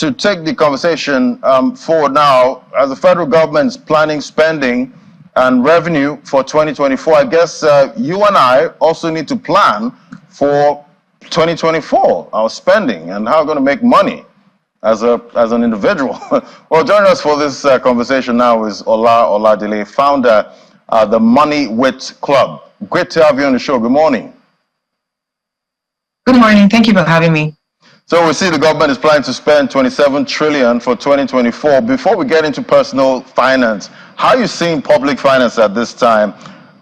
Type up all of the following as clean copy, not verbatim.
to take the conversation forward now, as the federal government is planning spending and revenue for 2024, I guess you and I also need to plan for 2024, our spending and how we're going to make money as an individual. Well, joining us for this conversation now is Ola Oladile, founder the Money Wit Club. Great to have you on the show. Good morning. Good morning. Thank you for having me. So we see the government is planning to spend 27 trillion for 2024. Before we get into personal finance, how are you seeing public finance at this time?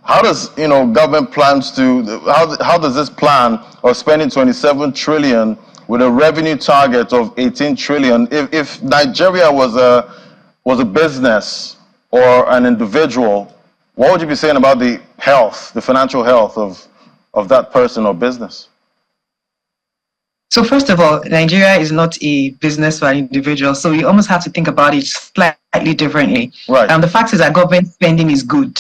How does government plans to how does this plan of spending 27 trillion with a revenue target of 18 trillion? If Nigeria was a business or an individual, what would you be saying about the health, the financial health of that person or business? So first of all, Nigeria is not a business for an individual, so you almost have to think about it slightly differently. Right. The fact is that government spending is good.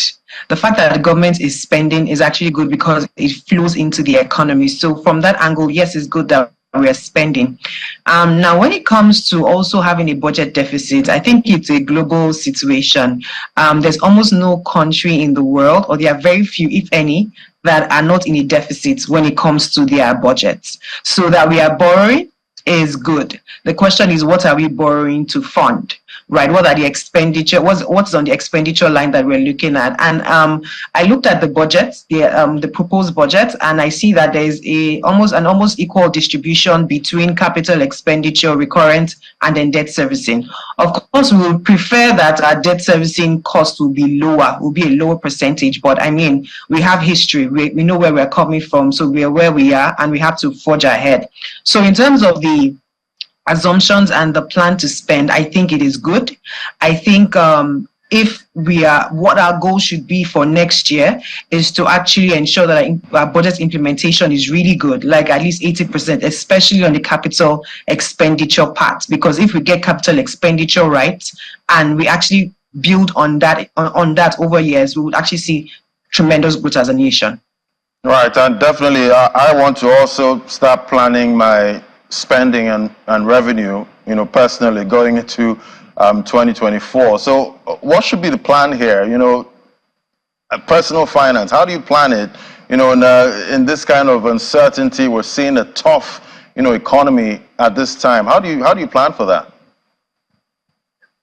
The fact that the government is spending is actually good because it flows into the economy. So from that angle, yes, it's good that we are spending. Now, when it comes to also having a budget deficit, I think it's a global situation. There's almost no country in the world, or there are very few, if any, that are not in a deficit when it comes to their budgets. So that we are borrowing is good. The question is, what are we borrowing to fund? Right? What are the expenditure? What's on the expenditure line that we're looking at? And I looked at the budget, the proposed budget, and I see that there is an almost equal distribution between capital expenditure, recurrent, and then debt servicing. Of course, we would prefer that our debt servicing cost will be lower, will be a lower percentage. But I mean, we have history. We know where we're coming from, so we are where we are, and we have to forge ahead. So in terms of the assumptions and the plan to spend, I think it is good. I think what our goal should be for next year is to actually ensure that our budget implementation is really good, like at least 80%, especially on the capital expenditure part. Because if we get capital expenditure right and we actually build on that over years, we would actually see tremendous growth as a nation. Right, and definitely I want to also start planning my spending and revenue, personally going into 2024. So what should be the plan here? Personal finance, how do you plan it? In this kind of uncertainty, we're seeing a tough, economy at this time. How do you plan for that?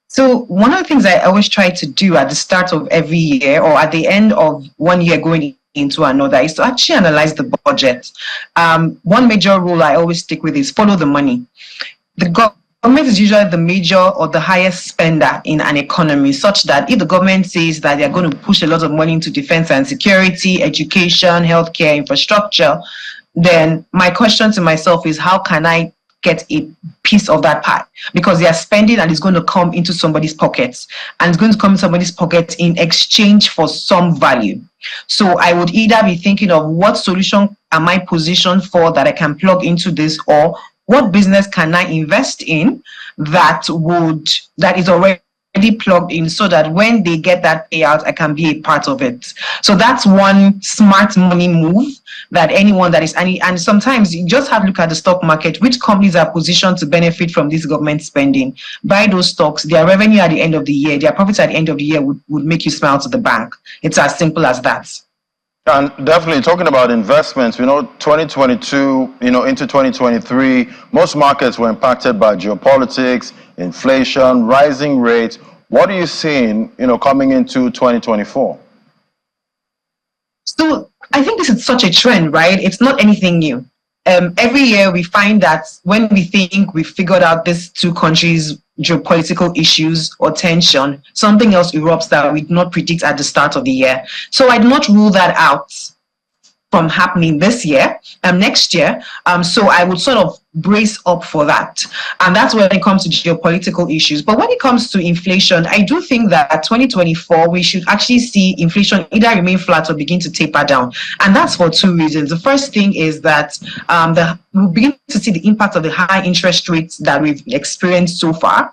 So one of the things I always try to do at the start of every year or at the end of one year going into another is to actually analyze the budget. One major rule I always stick with is follow the money. The government is usually the major or the highest spender in an economy, such that if the government says that they're going to push a lot of money into defense and security, education, healthcare, infrastructure, then my question to myself is, how can I get a piece of that pie? Because they are spending and it's going to come into somebody's pockets, and it's going to come in somebody's pockets in exchange for some value. So I would either be thinking of what solution am I positioned for that I can plug into this, or what business can I invest in that is already plugged in, so that when they get that payout, I can be a part of it. So that's one smart money move that anyone that is, and sometimes you just have to look at the stock market, which companies are positioned to benefit from this government spending. Buy those stocks, their revenue at the end of the year, their profits at the end of the year would make you smile to the bank. It's as simple as that. And definitely talking about investments, 2022, into 2023, most markets were impacted by geopolitics, inflation, rising rates. What are you seeing, coming into 2024? So I think this is such a trend, right? It's not anything new. Every year we find that when we think we've figured out these two countries' geopolitical issues or tension, something else erupts that we did not predict at the start of the year. So I do not rule that out from happening this year and next year. So I would sort of brace up for that. And that's when it comes to geopolitical issues. But when it comes to inflation, I do think that 2024, we should actually see inflation either remain flat or begin to taper down. And that's for two reasons. The first thing is that we'll begin to see the impact of the high interest rates that we've experienced so far,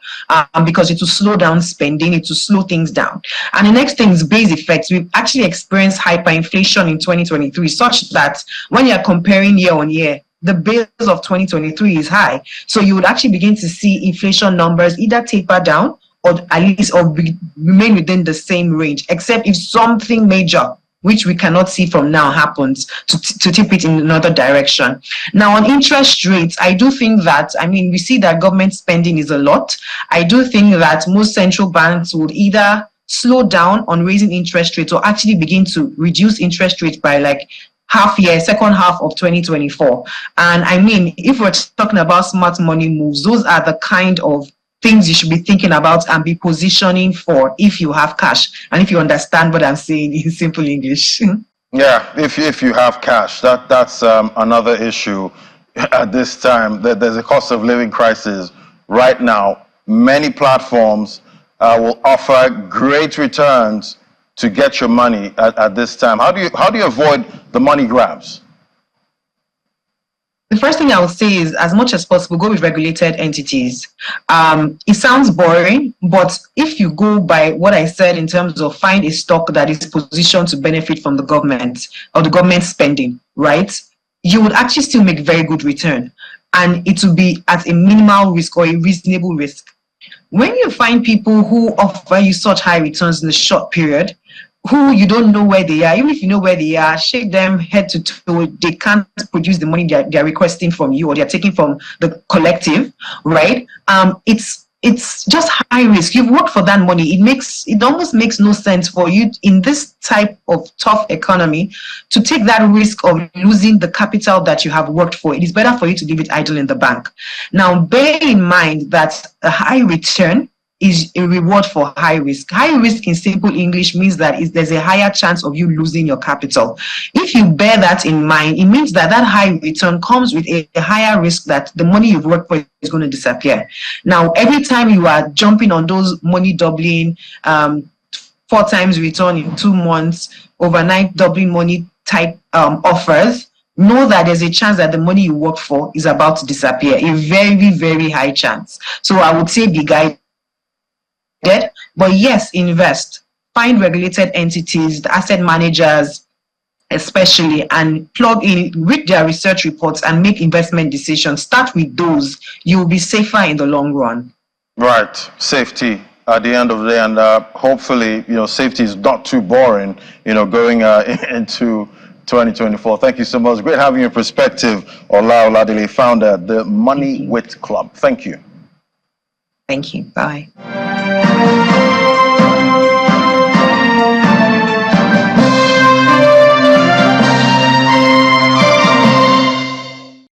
because it will slow down spending, it will slow things down. And the next thing is base effects. We've actually experienced hyperinflation in 2023, such that when you're comparing year on year, the base of 2023 is high. So you would actually begin to see inflation numbers either taper down or at least remain within the same range, except if something major, which we cannot see from now, happens to tip it in another direction. Now, on interest rates, I do think that, we see that government spending is a lot. I do think that most central banks would either slow down on raising interest rates or actually begin to reduce interest rates by like second half of 2024. And if we're talking about smart money moves, those are the kind of things you should be thinking about and be positioning for if you have cash and if you understand what I'm saying in simple English. Yeah, if you have cash, that's another issue at this time. There's a cost of living crisis right now. Many platforms will offer great returns to get your money at this time. How do you avoid the money grabs? The first thing I would say is, as much as possible, go with regulated entities. It sounds boring, but if you go by what I said in terms of find a stock that is positioned to benefit from the government or the government spending, right, you would actually still make very good return. And it will be at a minimal risk or a reasonable risk. When you find people who offer you such high returns in a short period, who you don't know where they are, even if you know where they are, shake them head to toe, they can't produce the money they're requesting from you or they're taking from the collective, right? It's just high risk. You've worked for that money. It almost makes no sense for you in this type of tough economy to take that risk of losing the capital that you have worked for. It is better for you to leave it idle in the bank. Now, bear in mind that a high return is a reward for high risk. High risk in simple English means that there's a higher chance of you losing your capital. If you bear that in mind, it means that high return comes with a higher risk that the money you've worked for is going to disappear. Now, every time you are jumping on those money doubling, 4 times return in 2 months, overnight doubling money type offers, know that there's a chance that the money you work for is about to disappear. A very, very high chance. So I would say be guided. But yes, invest. Find regulated entities, the asset managers especially, and plug in, read their research reports and make investment decisions. Start with those. You'll be safer in the long run. Right. Safety at the end of the day. And hopefully, safety is not too boring, going into 2024. Thank you so much. Great having your perspective, Ola Oladile, founder at the Money Wit Club. Thank you. Thank you. Bye.